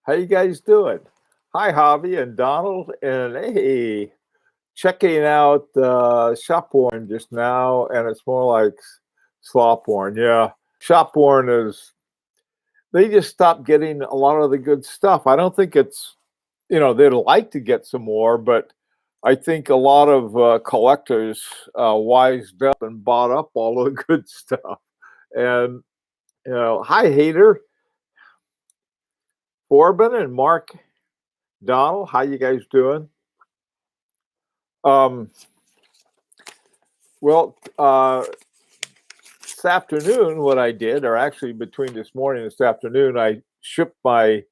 How you guys doing? Hi, Javi and Donald, and hey, checking out Shopworn just now, and it's more like Slopworn. Yeah, Shopworn is they just stopped getting a lot of the good stuff. I don't think it's they'd like to get some more, but I think a lot of collectors wised up and bought up all the good stuff. And hi, Hater, Corbin, and Mark, Donald, how you guys doing? Um, well, this afternoon, what I did, or actually between this morning and this afternoon, I shipped my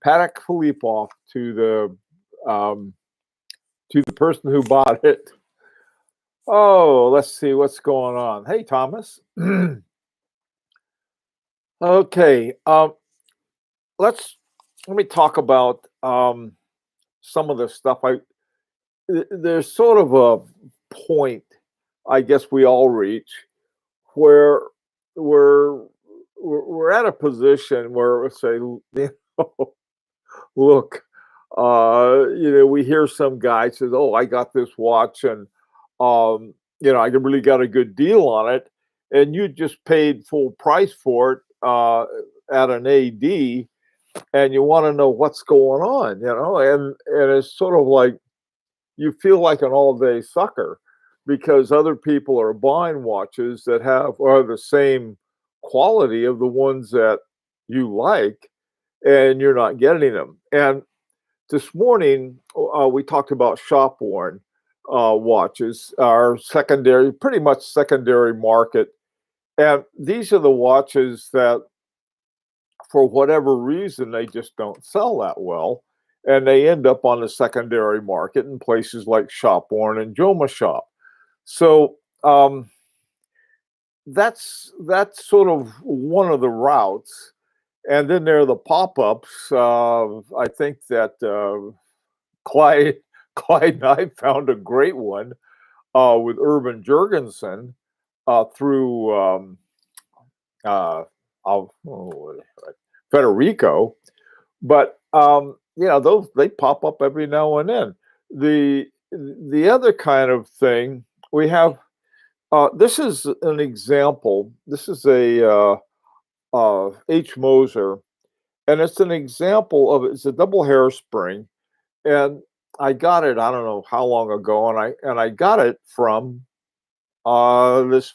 Patek Philippe off to the person who bought it. Oh, let's see what's going on. Hey, Thomas. Okay, let me talk about some of the stuff. There's sort of a point, I guess we all reach where we're we're at a position where we say, know, look, we hear some guy says, "Oh, I got this watch, and I really got a good deal on it," and you just paid full price for it at an AD, and you want to know what's going on, and it's sort of like you feel like an all-day sucker because other people are buying watches that are the same quality of the ones that you like, and you're not getting them. And this morning, we talked about shop worn watches, our secondary, pretty much secondary market. And these are the watches that, for whatever reason, they just don't sell that well. And they end up on the secondary market in places like Shop Worn and Joma Shop. So that's sort of one of the routes. And then there are the pop-ups. I think that Clyde, Clyde and I found a great one with Urban Jurgensen through Federico. But those they pop up every now and then. The other kind of thing we have. This is an example. This is a H. Moser, and it's an example of it's a double hairspring, and I got it. I don't know how long ago, and I got it from this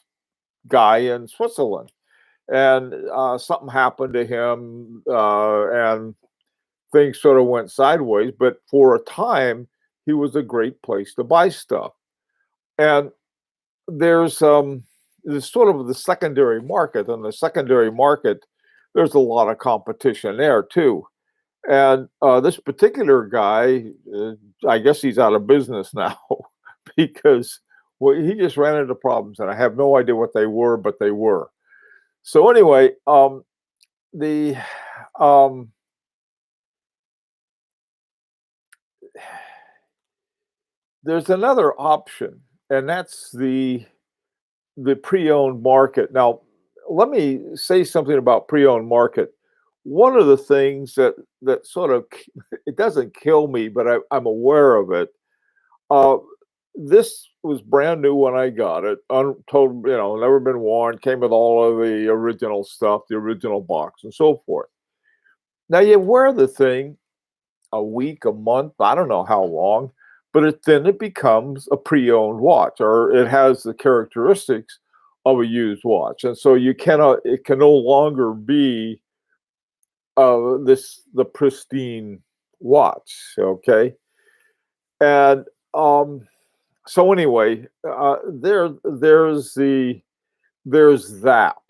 guy in Switzerland, and something happened to him, and things sort of went sideways. But for a time, he was a great place to buy stuff, and there's sort of the secondary market, and the secondary market, there's a lot of competition there too. And this particular guy, I guess he's out of business now because he just ran into problems, and I have no idea what they were, but they were. So anyway, the there's another option, and that's the pre-owned market. Now, let me say something about pre-owned market. One of the things that sort of it doesn't kill me, but I'm aware of it. Uh, this was brand new when I got it, untold, never been worn. Came with all of the original stuff, the original box, and so forth. Now you wear the thing a week, a month, I don't know how long, but then it becomes a pre-owned watch, or it has the characteristics of a used watch, and so it can no longer be the pristine watch. Okay, and so anyway, there's that,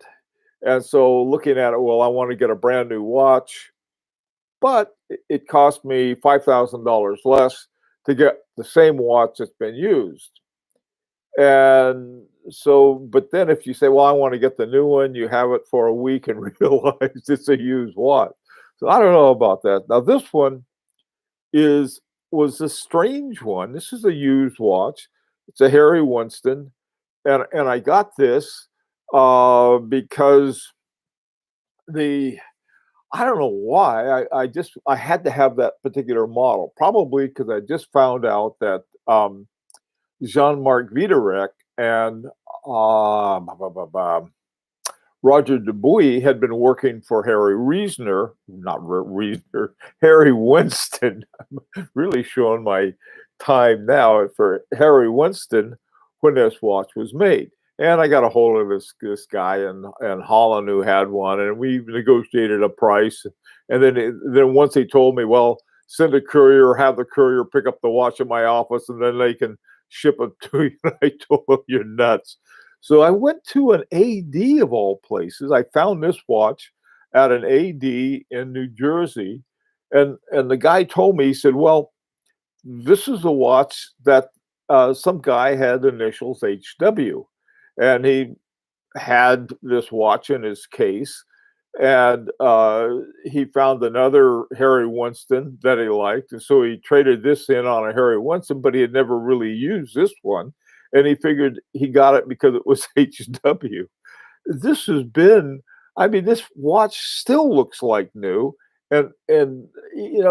and so looking at it, well, I want to get a brand new watch, but it cost me $5,000 less to get the same watch that's been used. And so, but then if you say, well, I want to get the new one, you have it for a week and realize it's a used watch. So I don't know about that. Now, this one was a strange one. This is a used watch. It's a Harry Winston. And I got this because I don't know why. I had to have that particular model, probably because I just found out that Jean-Marc Viderec and blah, blah, blah, blah, Roger Dubuis had been working for Harry Reasoner, not Reasoner, Harry Winston. I'm really showing my time now for Harry Winston when this watch was made. And I got a hold of this guy in Holland who had one, and we negotiated a price. And then once he told me, well, send a courier, have the courier pick up the watch at my office, and then they can ship it to you. And I told him, you're nuts. So I went to an AD of all places. I found this watch at an AD in New Jersey, and the guy told me, he said, well, this is a watch that some guy had initials HW, and he had this watch in his case, and he found another Harry Winston that he liked, and so he traded this in on a Harry Winston, but he had never really used this one, and he figured he got it because it was HW. This has been, I mean, this watch still looks like new, and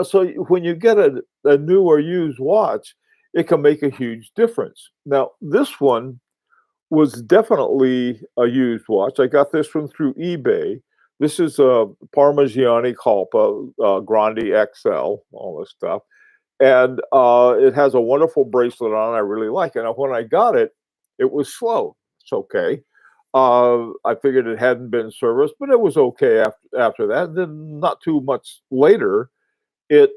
so when you get a new or used watch, it can make a huge difference. Now, this one was definitely a used watch. I got this one through eBay. This is a Parmigiani Colpa Grande XL, all this stuff. And it has a wonderful bracelet on. I really like it. Now, when I got it, it was slow. It's okay. I figured it hadn't been serviced, but it was okay after that. And then not too much later, it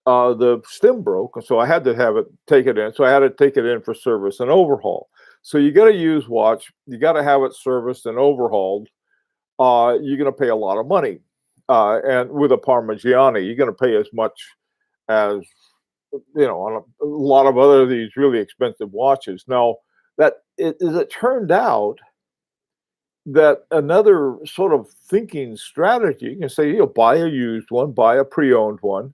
the stem broke, so I had to have it take it in. So I had to take it in for service and overhaul. So you got a used watch, you got to have it serviced and overhauled. You're going to pay a lot of money, and with a Parmigiani, you're going to pay as much as on a lot of other of these really expensive watches. Now, it turned out that another sort of thinking strategy, you can say, buy a used one, buy a pre-owned one,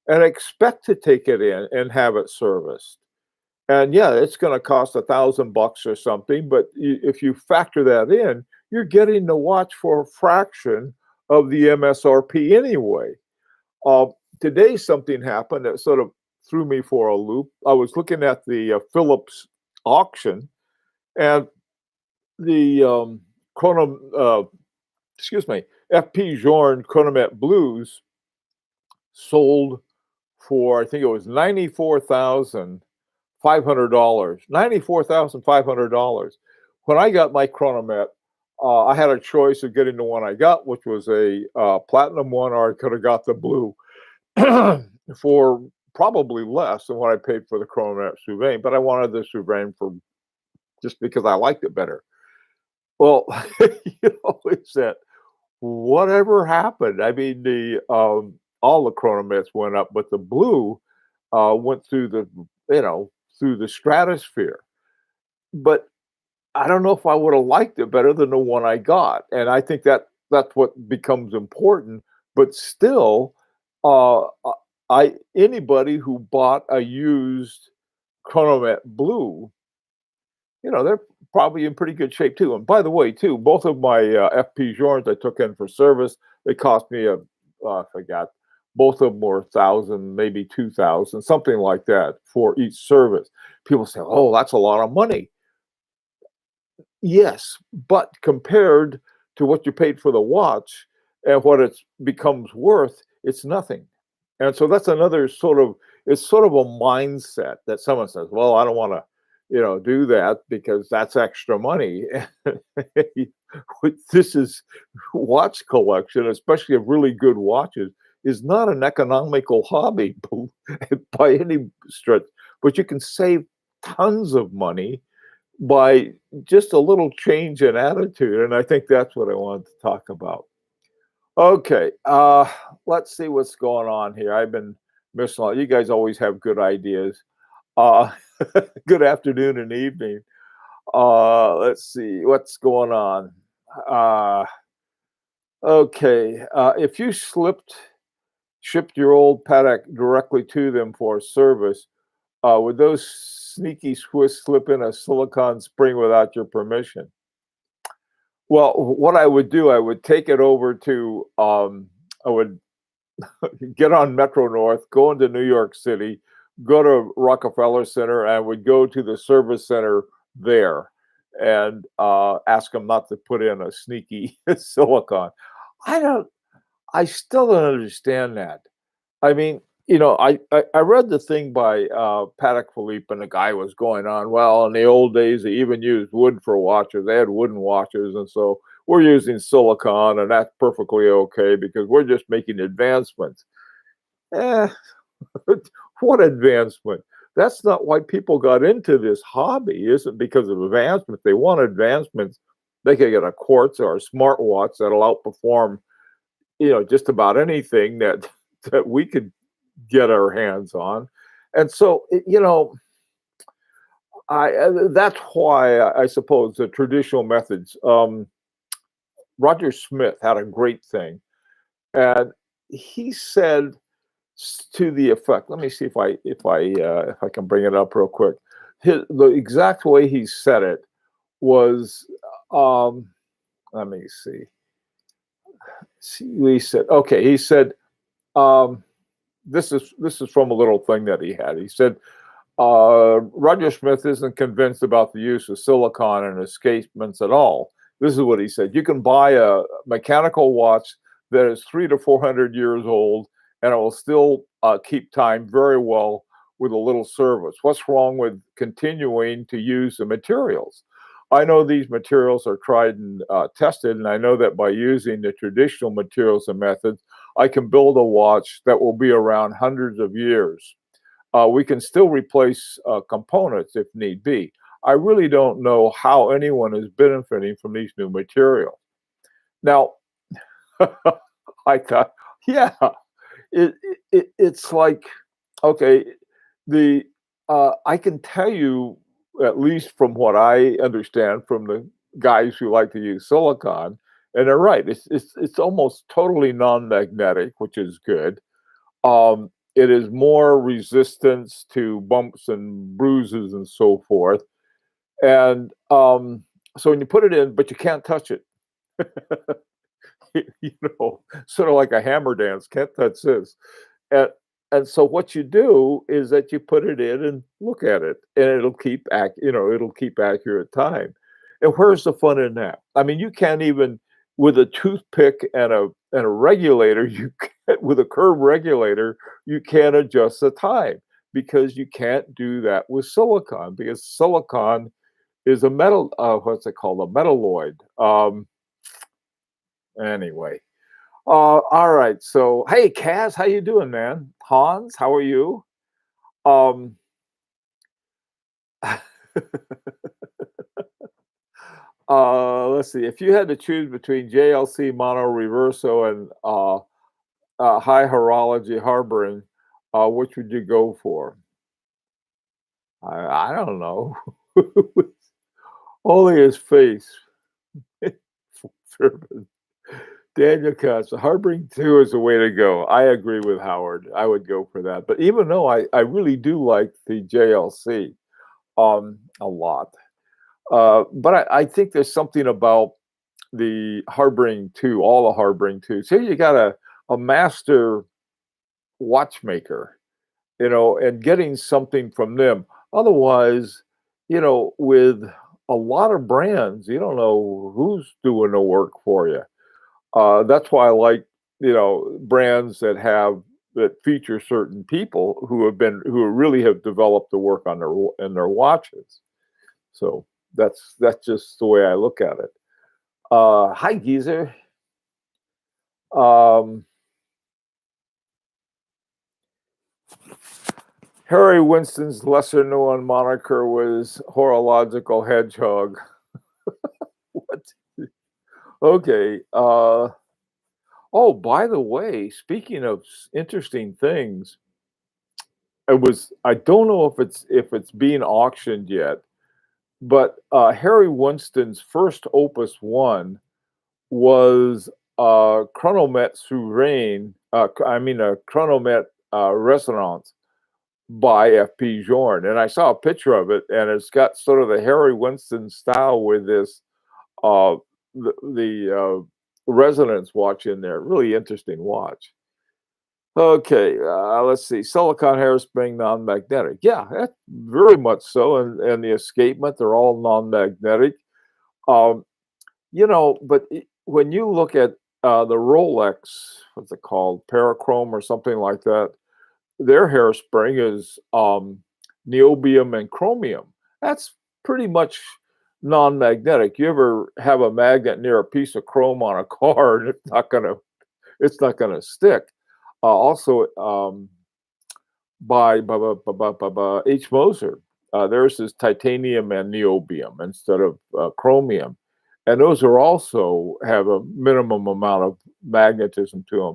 and expect to take it in and have it serviced. And yeah, it's going to cost $1,000 or something, but if you factor that in, you're getting the watch for a fraction of the MSRP anyway. Today, something happened that sort of threw me for a loop. I was looking at the Phillips auction, and the FP Journe Chronomet Blues sold for, I think it was $94,500. $94,500. When I got my Chronomet, I had a choice of getting the one I got, which was a platinum one, or I could have got the blue for probably less than what I paid for the Chronomet Souvenir. But I wanted the Souvenir for just because I liked it better. Well, it's that whatever happened. I mean, the all the Chronomets went up, but the blue went through the stratosphere. But I don't know if I would have liked it better than the one I got, and I think that's what becomes important. But still, anybody who bought a used Chronomet blue, they're probably in pretty good shape too. And by the way, too, both of my FP Journes I took in for service, they cost me I forgot. Both of them were 1,000, maybe 2,000, something like that for each service. People say, "Oh, that's a lot of money." Yes, but compared to what you paid for the watch and what it becomes worth, it's nothing. And so that's another it's sort of a mindset that someone says, "Well, I don't want to, do that because that's extra money." This is watch collection, especially of really good watches, is not an economical hobby by any stretch, but you can save tons of money by just a little change in attitude. And I think that's what I wanted to talk about. Okay, let's see what's going on here. I've been missing a lot. You guys always have good ideas. Uh, good afternoon and evening. Let's see what's going on. Okay, if you shipped your old Patek directly to them for service, would those sneaky Swiss slip in a silicone spring without your permission? Well, what I would do, I would take it over to I would get on Metro North, go into New York City, go to Rockefeller Center, and would go to the service center there and ask them not to put in a sneaky silicon. I don't. I still don't understand that. I mean, I read the thing by Patek Philippe, and the guy was going on. Well, in the old days, they even used wood for watches. They had wooden watches, and so we're using silicon, and that's perfectly okay because we're just making advancements. Eh, what advancement? That's not why people got into this hobby. It isn't because of advancement. They want advancements. They could get a quartz or a smartwatch that'll outperform, just about anything that we could get our hands on. And so, that's why I suppose the traditional methods. Roger Smith had a great thing, and he said to the effect. Let me see if I can bring it up real quick. The exact way he said it was. Let me see. He said, okay. He said, um, this is from a little thing that he had. He said, Roger Smith isn't convinced about the use of silicon in escapements at all. This is what he said. You can buy a mechanical watch that is 300 to 400 years old, and it will still keep time very well with a little service. What's wrong with continuing to use the materials? I know these materials are tried and tested, and I know that by using the traditional materials and methods, I can build a watch that will be around hundreds of years. We can still replace components if need be. I really don't know how anyone is benefiting from these new materials. Now, I thought, yeah, it's like, okay, the I can tell you, at least from what I understand from the guys who like to use silicon, and they're right. It's almost totally non-magnetic, which is good. It is more resistance to bumps and bruises and so forth. And so when you put it in, but you can't touch it, sort of like a hammer dance, can't touch this. And and so what you do is that you put it in and look at it, and it'll keep accurate time. And where's the fun in that? I mean, you can't even with a toothpick and a regulator, with a curve regulator, you can't adjust the time because you can't do that with silicon because silicon is a metal. What's it called? A metalloid. Anyway, all right. So, hey, Kaz, how you doing, man? Hans, how are you? Um, let's see. If you had to choose between JLC mono reverso and high horology harboring, which would you go for? I don't know. Only his face. Daniel Katz, harboring 2 is the way to go. I agree with Howard. I would go for that. But even though I really do like the JLC a lot, but I think there's something about the harboring 2, all the harboring 2. Say you got a master watchmaker, and getting something from them. Otherwise, with a lot of brands, you don't know who's doing the work for you. That's why I like, brands that feature certain people who really have developed the work on their watches. So that's just the way I look at it. Hi, Geezer. Um, Harry Winston's lesser known moniker was horological hedgehog. What? Okay. Oh, by the way, speaking of interesting things, I don't know if it's being auctioned yet, but Harry Winston's first Opus 1 was a chronomet souverain, a chronomet resonance by F.P. Journe. And I saw a picture of it, and it's got sort of the Harry Winston style with this, uh, the resonance watch in there. Really interesting watch. Okay, let's see. Silicon hairspring non-magnetic. Yeah, that's very much so. And the escapement, they're all non-magnetic. Um, but when you look at the Rolex, what's it called, Parachrome or something like that, their hairspring is niobium and chromium. That's pretty much non-magnetic. You ever have a magnet near a piece of chrome on a car, and it's not gonna stick. Also, by H. Moser, theirs is titanium and niobium instead of chromium, and those are also have a minimum amount of magnetism to them.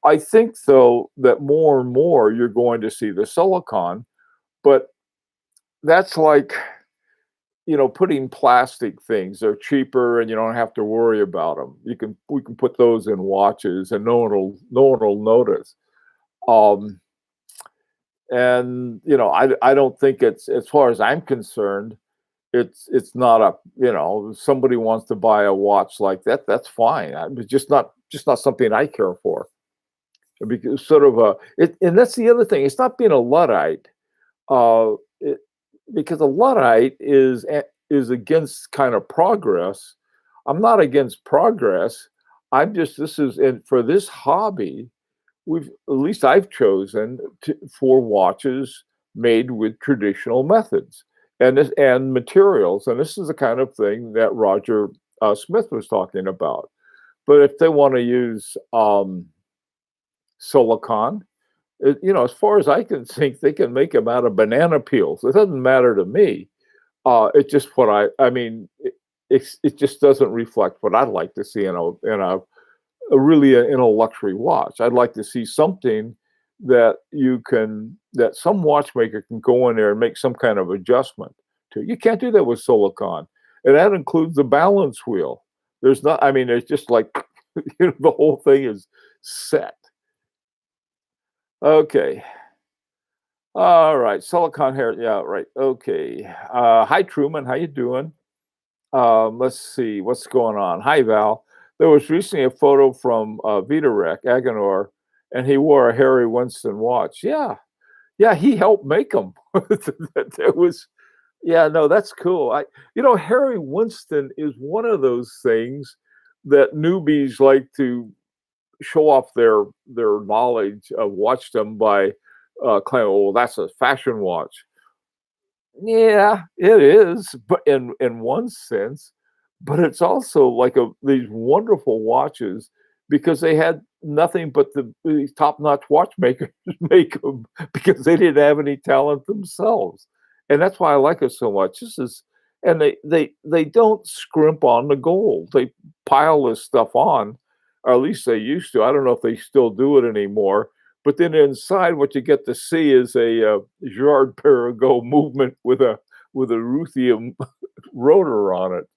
I think, though, that more and more you're going to see the silicon, but that's like, putting plastic things. They're cheaper and you don't have to worry about them. We can put those in watches and no one will notice. Um, and I don't think it's, as far as I'm concerned, it's not a, if somebody wants to buy a watch like that, that's fine. It's just not something I care for. Because sort of and that's the other thing. It's not being a Luddite, uh, it, because a Luddite is against kind of progress. I'm not against progress. I'm just this is and for this hobby, at least I've chosen for watches made with traditional methods and materials, and this is the kind of thing that Roger Smith was talking about. But if they want to use silicon. As far as I can think, they can make them out of banana peels. It doesn't matter to me. It's just what I mean. It just doesn't reflect what I'd like to see in a really in a luxury watch. I'd like to see something that some watchmaker can go in there and make some kind of adjustment to. You can't do that with silicon, and that includes the balance wheel. There's not. I mean, it's just like the whole thing is set. Okay. All right. Silicon hair. Yeah, right. Okay. Hi, Truman. How you doing? Let's see what's going on. Hi, Val. There was recently a photo from Vitarek Agenor, and he wore a Harry Winston watch. Yeah, yeah, he helped make them. That was, yeah, no, that's cool. Harry Winston is one of those things that newbies like to show off their knowledge of watchdom by claiming, "Oh, that's a fashion watch." Yeah, it is, but in one sense, but it's also like these wonderful watches because they had nothing but these top-notch watchmakers make them because they didn't have any talent themselves, and that's why I like it so much. And they don't scrimp on the gold. They pile this stuff on, or at least they used to. I don't know if they still do it anymore, but then inside, what you get to see is a Girard-Perregaux movement with a ruthenium rotor on it.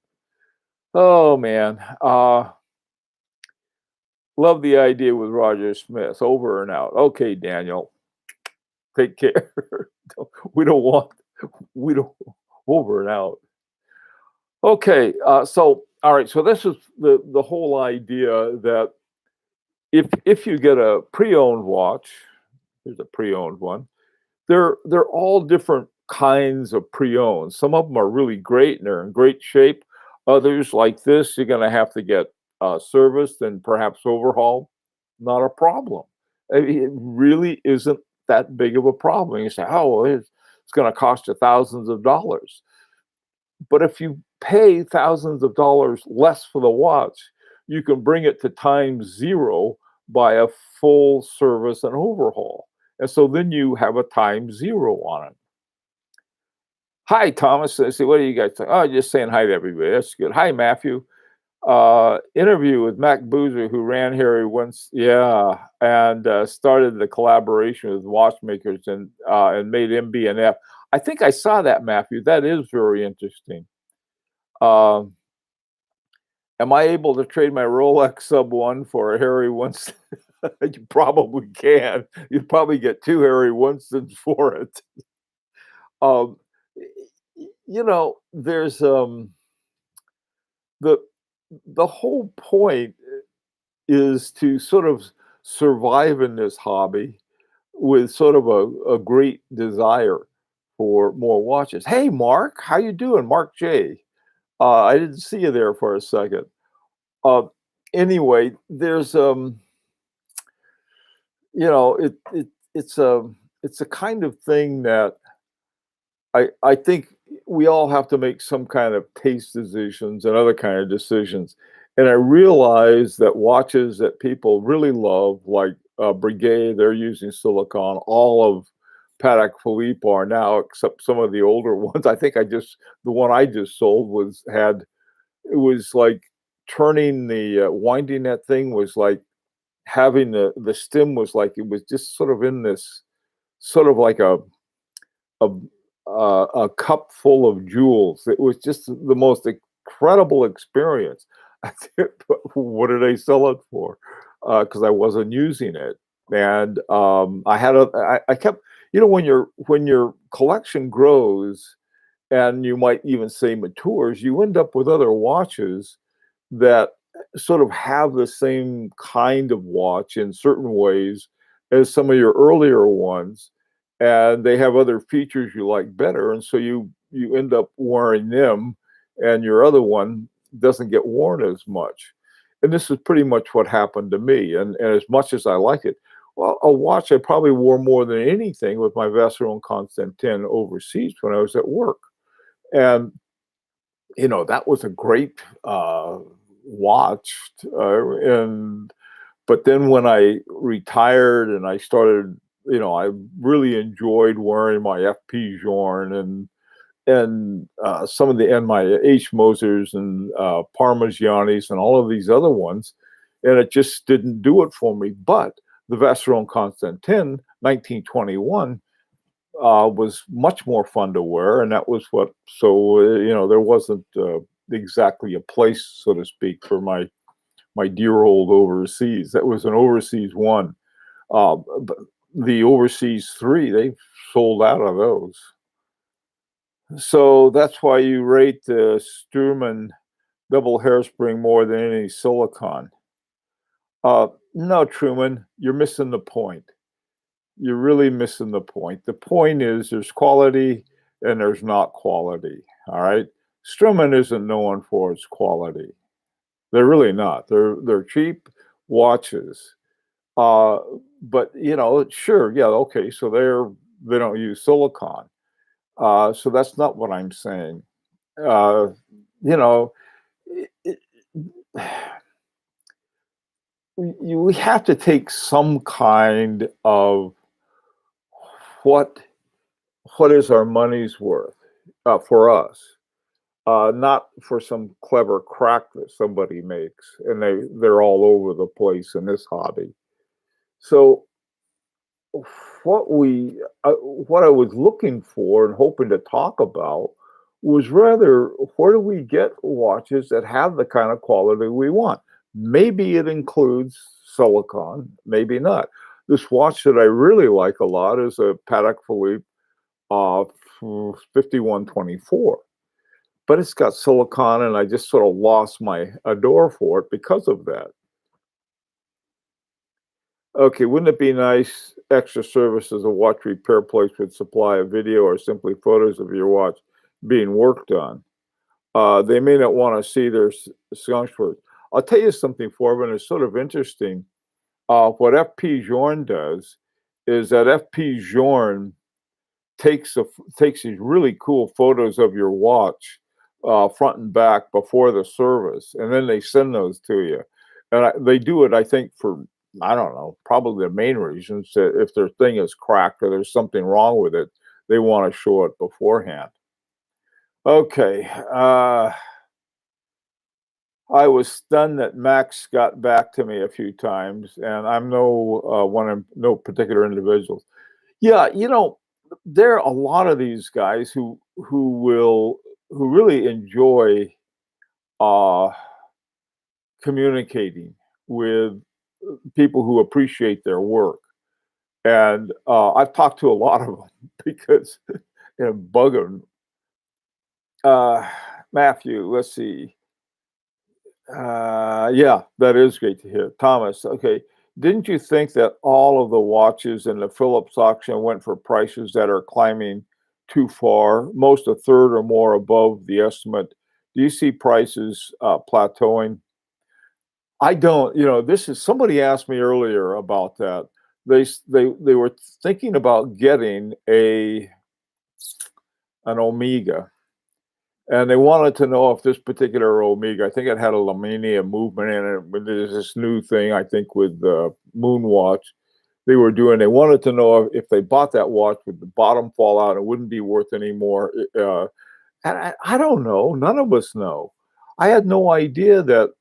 Oh man, love the idea with Roger Smith. Over and out. Okay, Daniel, take care. we don't want we don't over and out. Okay, so all right, so this is the whole idea that if you get a pre-owned watch, here's a pre-owned one. They're all different kinds of pre-owned. Some of them are really great and they're in great shape. Others, like this, you're going to have to get serviced and perhaps overhauled. Not a problem. I mean, it really isn't that big of a problem. You say, "Oh, well, it's going to cost you thousands of dollars." But if you pay thousands of dollars less for the watch, you can bring it to time zero by a full service and overhaul. And so then you have a time zero on it. Hi, Thomas. I say, what do you guys think? Oh, just saying hi to everybody. That's good. Hi, Matthew. Interview with Mac Boozer, who ran Harry once, yeah, and started the collaboration with watchmakers and made MB&F. I think I saw that, Matthew. That is very interesting. Um, am I able to trade my Rolex Sub 1 for a Harry Winston? You probably can. You'd probably get 2 Harry Winstons for it. Um, there's the whole point. is to sort of survive in this hobby with sort of a great desire for more watches. Hey, Mark, how you doing? Mark J. I didn't see you there for a second. Uh, anyway, there's it's a kind of thing that I think we all have to make some kind of taste decisions and other kind of decisions. And I realize that watches that people really love, like Breguet, they're using silicon. All of Patek Philippe are now, except some of the older ones. I think the one I just sold it was like turning the winding that thing was like having the stem was like it was just sort of in this sort of like a a cup full of jewels. It was just the most incredible experience. I said, what did they sell it for? Because I wasn't using it, and I kept, when your collection grows, and you might even say matures, you end up with other watches that sort of have the same kind of watch in certain ways as some of your earlier ones, and they have other features you like better, and so you end up wearing them, and your other one doesn't get worn as much. And this is pretty much what happened to me. And as much as I like it, well, a watch I probably wore more than anything with my Vacheron Constantin overseas when I was at work. And that was a great watch. And but then when I retired and I started, I really enjoyed wearing my FP Journe and some of my H Mosers and Parmigianis and all of these other ones, and it just didn't do it for me. But the Vacheron Constantin 1921 was much more fun to wear, and that was what. So there wasn't exactly a place, so to speak, for my dear old overseas. That was an overseas one. But the overseas three, they sold out of those. So that's why you rate the Sturman double hairspring more than any silicon. No, Truman, you're missing the point. You're really missing the point. The point is there's quality and there's not quality. All right. Sturman isn't known for its quality. They're really not. They're cheap watches. Uh, but sure, yeah, okay. So they don't use silicon. So that's not what I'm saying. Uh, you know, it, we have to take some kind of what what is our money's worth for us, not for some clever crack that somebody makes, and they're all over the place in this hobby. So what I was looking for and hoping to talk about was rather where do we get watches that have the kind of quality we want? Maybe it includes silicon, maybe not. This watch that I really like a lot is a Patek Philippe uh, 5124, but it's got silicon, and I just sort of lost my adore for it because of that. Okay, wouldn't it be nice extra services, a watch repair place would supply a video or simply photos of your watch being worked on? They may not want to see their skunk work. I'll tell you something, Forbin, it's sort of interesting. What FP Journe does is that FP Journe takes these really cool photos of your watch, front and back before the service, and then they send those to you. And they do it, I think, for I don't know, probably the main reasons that if their thing is cracked or there's something wrong with it, they want to show it beforehand. Okay. I was stunned that Max got back to me a few times, and I'm no particular individuals. Yeah, there are a lot of these guys who really enjoy uh, communicating with people who appreciate their work. And I've talked to a lot of them because bug them. Matthew, let's see. Yeah, that is great to hear. Thomas, okay. Didn't you think that all of the watches in the Philips auction went for prices that are climbing too far, most a third or more above the estimate? Do you see prices plateauing? I don't, this is somebody asked me earlier about that. They were thinking about getting an Omega, and they wanted to know if this particular Omega, I think it had a Lamania movement in it, but there's this new thing, I think, with the Moonwatch they were doing. They wanted to know if they bought that watch, would the bottom fall out? It wouldn't be worth any more. And I don't know. None of us know. I had no idea that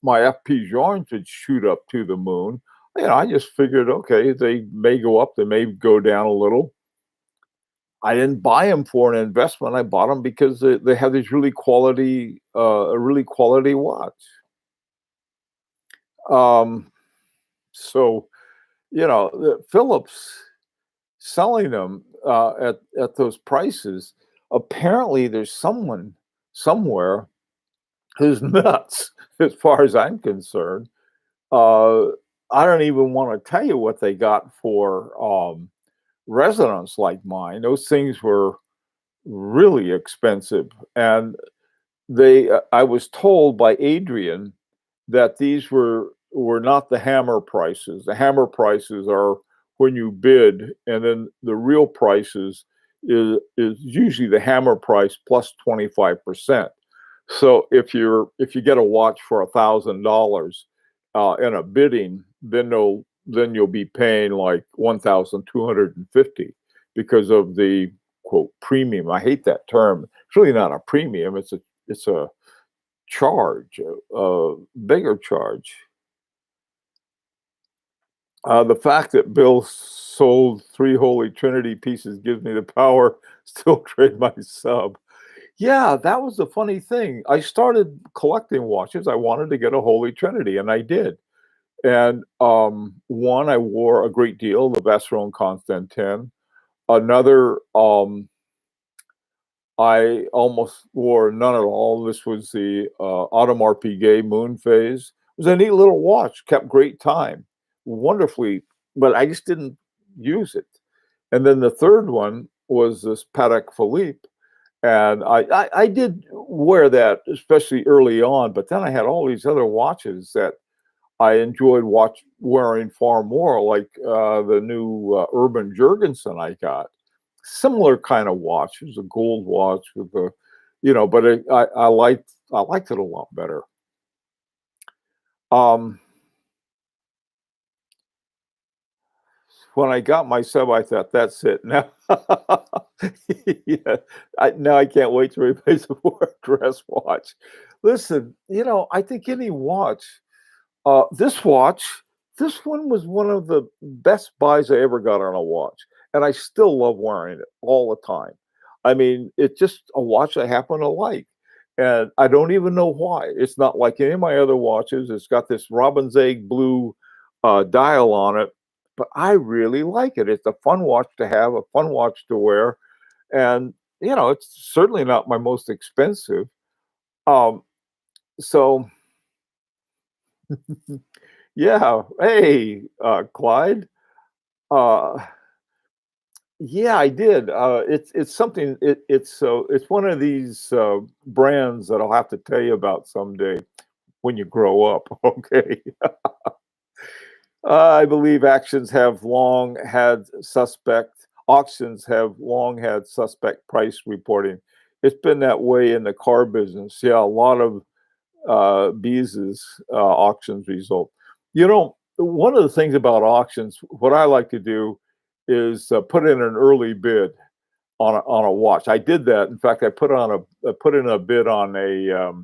my FP Journes would shoot up to the moon. I just figured, okay, they may go up, they may go down a little. I didn't buy them for an investment. I bought them because they have these a really quality watch. Um, so the Philips selling them at those prices. Apparently, there's someone somewhere who's nuts, as far as I'm concerned. Uh, I don't even want to tell you what they got for resonance like mine. Those things were really expensive, and I was told by Adrian that these were not the hammer prices. The hammer prices are when you bid, and then the real prices is usually the hammer price plus 25%. So if you get a watch for $1,000 in a bidding, then you'll be paying like 1,250 because of the quote premium. I hate that term. It's really not a premium. It's a charge, a bigger charge. The fact that Bill sold 3 Holy Trinity pieces gives me the power still trade my sub. Yeah, that was the funny thing. I started collecting watches. I wanted to get a Holy Trinity, and I did. And one I wore a great deal, the Vacheron Constantin. Another, I almost wore none at all. This was the Audemars Piguet Moon Phase. It was a neat little watch, kept great time, wonderfully, but I just didn't use it. And then the third one was this Patek Philippe, and I did wear that, especially early on, but then I had all these other watches that I enjoyed wearing far more, like the new Urban Jurgensen I got. Similar kind of watch. It was a gold watch with but I liked it a lot better. Um, when I got my sub, I thought, that's it. Now, yeah, now I can't wait to replace it for a dress watch. Listen, I think any watch, this watch, this one was one of the best buys I ever got on a watch, and I still love wearing it all the time. I mean, it's just a watch I happen to like, and I don't even know why. It's not like any of my other watches. It's got this robin's egg blue dial on it, but I really like it. It's a fun watch to have, a fun watch to wear, and it's certainly not my most expensive. Um, so yeah, hey, Clyde. Uh, yeah, I did. It's something. It's one of these brands that I'll have to tell you about someday when you grow up. Okay. I believe auctions have long had suspect price reporting. It's been that way in the car business. Yeah, a lot of Bees's auctions result. One of the things about auctions, what I like to do is put in an early bid on a watch. I did that. In fact, I put in a bid on a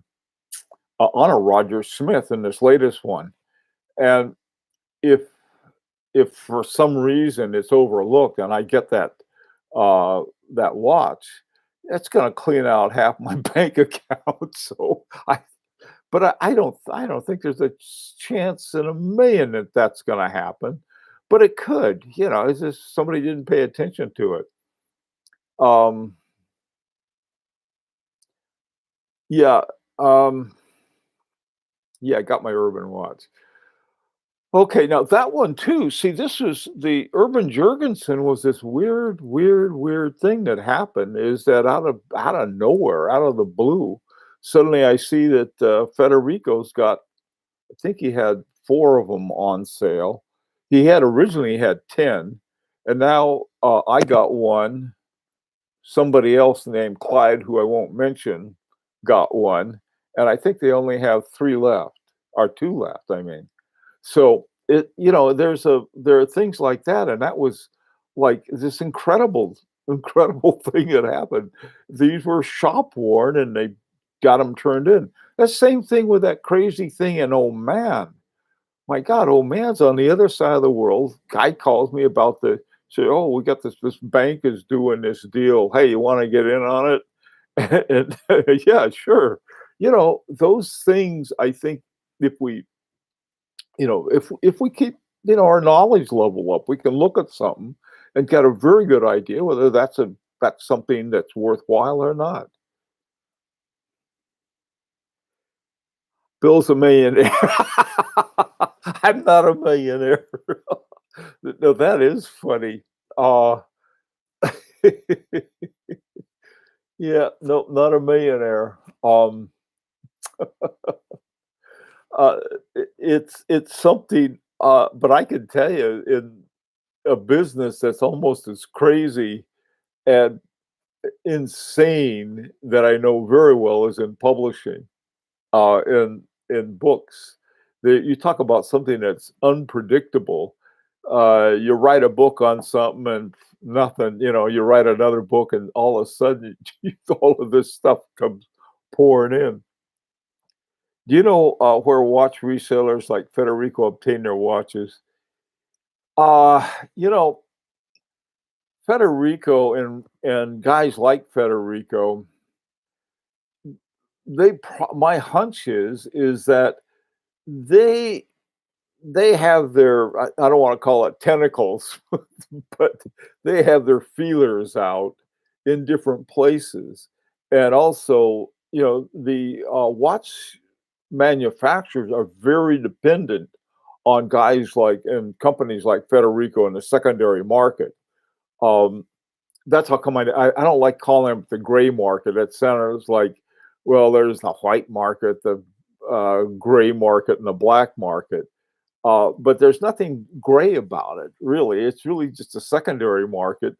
Roger Smith in this latest one. And if if for some reason it's overlooked and I get that watch, that's going to clean out half my bank account. So I don't think there's a chance in a million that that's going to happen, but it could. It's just somebody didn't pay attention to it. Um, yeah. Um, Yeah, I got my Urban watch. Okay, now that one too, see, this was the Urban Jurgensen was this weird thing that happened is that out of nowhere, out of the blue, suddenly I see that, Federico's got I think he had 4 of them on sale. He had originally had 10, and now, I got one. Somebody else named Clyde, who I won't mention, got one, and I think they only have 3 left, or 2 left, I mean. So, there are things like that, and that was, like, this incredible thing that happened. These were shop worn, and they got them turned in. The same thing with that crazy thing in Oman. My God, Oman's on the other side of the world. Guy calls me about the say, "Oh, we got this bank is doing this deal. Hey, you wanna get in on it?" And yeah, sure. Those things, I think if we if we keep, our knowledge level up, we can look at something and get a very good idea whether that's something that's worthwhile or not. Bill's a millionaire. I'm not a millionaire. No, that is funny. Uh, yeah, no, not a millionaire. Uh, it's something, but I can tell you in a business that's almost as crazy and insane that I know very well is in publishing, in books. You talk about something that's unpredictable. You write a book on something and nothing, you write another book and all of a sudden all of this stuff comes pouring in. Do you know where watch resellers like Federico obtain their watches? Uh, you know, Federico and guys like Federico, my hunch is that they they have their I don't want to call it tentacles, but they have their feelers out in different places. And also, the watch manufacturers are very dependent on guys like and companies like Federico in the secondary market. Um, that's how come I don't like calling it the gray market. It sounds like, well, there's the white market, the gray market, and the black market. But there's nothing gray about it, really. It's really just a secondary market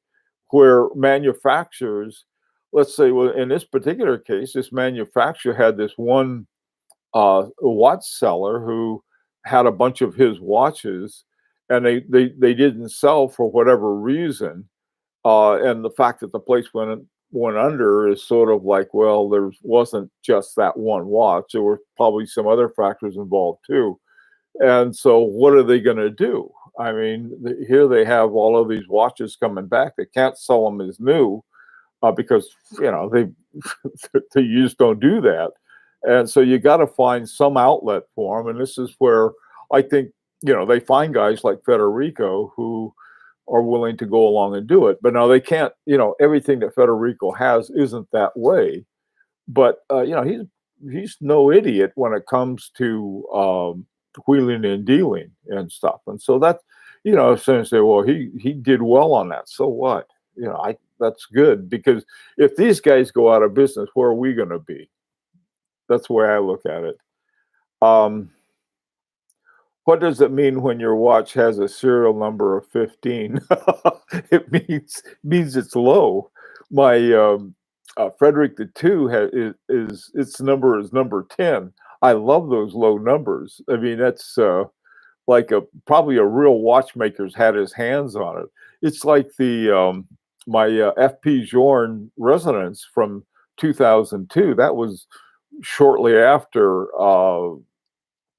where manufacturers, let's say, well, in this particular case, this manufacturer had this one watch seller who had a bunch of his watches, and they didn't sell for whatever reason. And the fact that the place went under is sort of like, well, there wasn't just that one watch. There were probably some other factors involved too. And so, what are they going to do? I mean, here they have all of these watches coming back. They can't sell them as new because they they just don't do that. And so you got to find some outlet for them. And this is where I think they find guys like Federico who are willing to go along and do it. But now they can't. Everything that Federico has isn't that way. But he's no idiot when it comes to wheeling and dealing and stuff. And so that's saying say, well, he did well on that. So what? I That's good because if these guys go out of business, where are we going to be? That's the way I look at it. Um, what does it mean when your watch has a serial number of 15? It means it's low. My Frederick the Two is its number is number 10. I love those low numbers. I mean, that's like probably a real watchmaker's had his hands on it. It's like the my FP Journe resonance from 2002. That was shortly after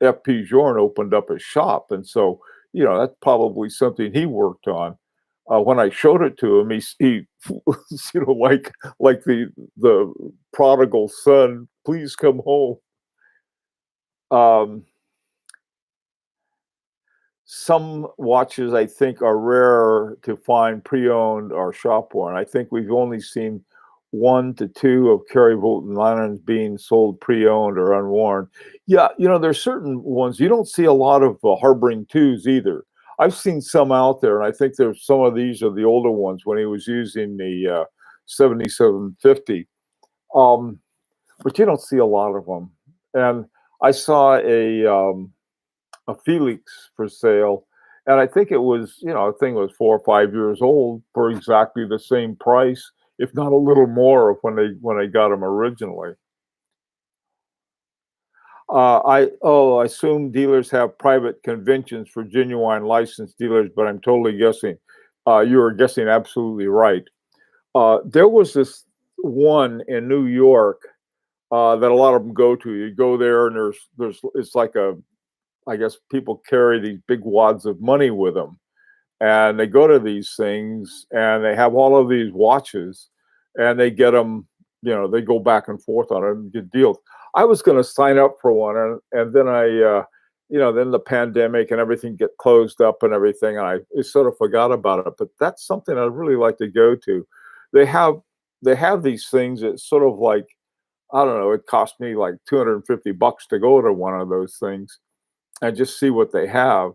FP Journe opened up his shop, and so that's probably something he worked on. When I showed it to him, he like the prodigal son, please come home. Um, some watches I think are rare to find pre-owned or shop worn. I think we've only seen 1 to 2 of Kerry Vulton linens being sold pre-owned or unworn. Yeah, there's certain ones you don't see a lot of Harboring 2s either. I've seen some out there, and I think there's some of these are the older ones when he was using the 7750. But you don't see a lot of them. And I saw a Felix for sale, and I think it was, I think it was 4 or 5 years old for exactly the same price, if not a little more of when they got them originally. I assume dealers have private conventions for genuine licensed dealers, but I'm totally guessing. You are guessing absolutely right. There was this one in New York that a lot of them go to. You go there, and there's it's like I guess people carry these big wads of money with them, and they go to these things, and they have all of these watches, and they get them. They go back and forth on it and get deals. I was going to sign up for one, and then then the pandemic and everything get closed up and everything, and I sort of forgot about it. But that's something I'd really like to go to. They have they have these things. It's sort of like, I don't know. It cost me like $250 to go to one of those things and just see what they have.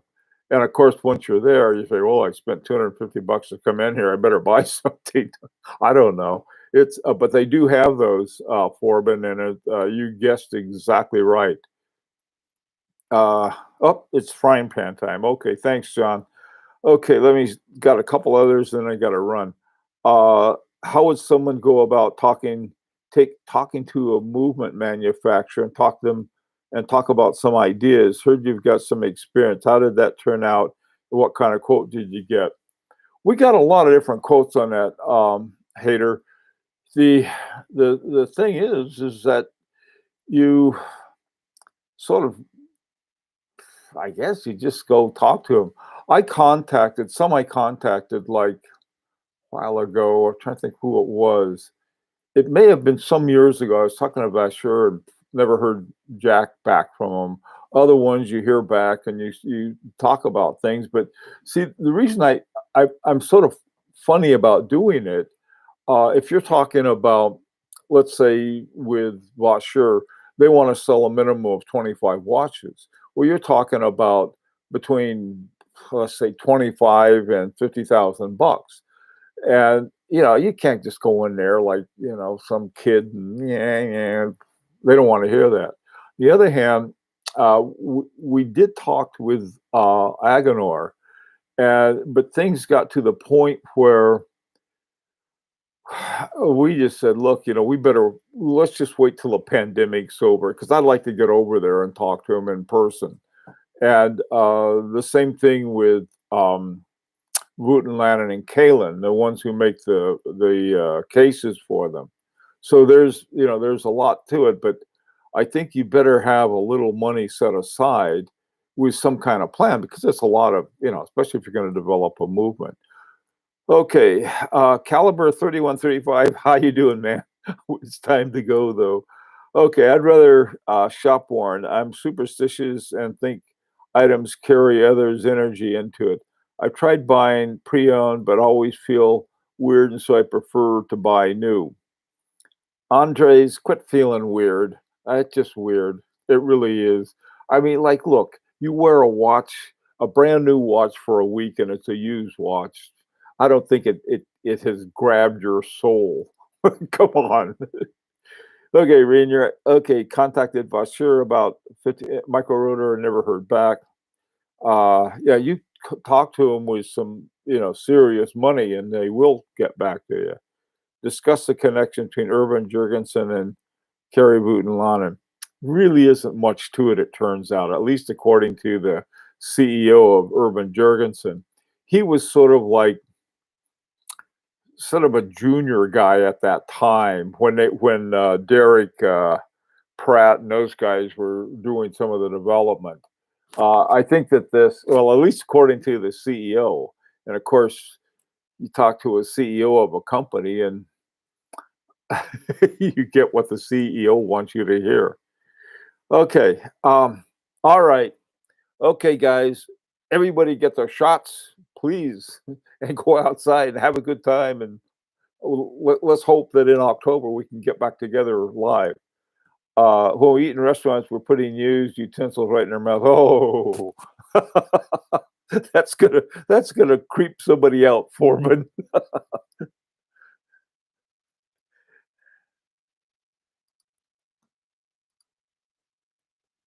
And of course, once you're there, you say, "Well, I spent $250 to come in here. I better buy something." I don't know. But they do have those, Forbin, and you guessed exactly right. Oh, it's frying pan time. Okay, thanks, John. Okay, got a couple others, then I got to run. Uh, how would someone go about talking to a movement manufacturer and talk about some ideas? Heard you've got some experience. How did that turn out? What kind of quote did you get? We got a lot of different quotes on that, Hater. The the thing is that you sort of, I guess, you just go talk to them. I contacted like a while ago. I'm trying to think who it was. It may have been some years ago. I was talking about Sure, and never heard Jack back from him. Other ones you hear back and you talk about things. But see, the reason I'm sort of funny about doing it, if you're talking about, let's say with Washer, they want to sell a minimum of 25 watches. Well, you're talking about between, let's say, 25 and 50,000 bucks. And you can't just go in there like some kid and yeah, they don't want to hear that. The other hand, we did talk with Agonor, and but things got to the point where we just said, look, let's just wait till the pandemic's over, because I'd like to get over there and talk to him in person. And the same thing with Wooten, and Kalen, the ones who make the cases for them. So there's a lot to it, but I think you better have a little money set aside with some kind of plan, because it's a lot of, especially if you're going to develop a movement. Okay, Caliber 3135, how you doing, man? It's time to go though. Okay, I'd rather shop worn. I'm superstitious and think items carry others' energy into it. I've tried buying pre-owned, but always feel weird, and so I prefer to buy new. Andres, quit feeling weird. It's just weird. It really is. I mean, like, look, you wear a brand new watch for a week, and it's a used watch. I don't think it has grabbed your soul. Come on. Okay, Rainier. Okay, contacted Bashir about 50 micro rotor, never heard back. Yeah, you talk to them with some, serious money, and they will get back to you. Discuss the connection between Urban Jurgensen and Kerry Wooten. Really isn't much to it, it turns out, at least according to the CEO of Urban Jurgensen. He was sort of a junior guy at that time when Derek Pratt and those guys were doing some of the development. I think that well, at least according to the CEO, and of course, you talk to a CEO of a company, and you get what the CEO wants you to hear. Okay. All right. Okay, guys. Everybody get their shots, please, and go outside and have a good time and let's hope that in October we can get back together live. When we eat in restaurants, we're putting used utensils right in our mouth. Oh, that's gonna creep somebody out, Foreman.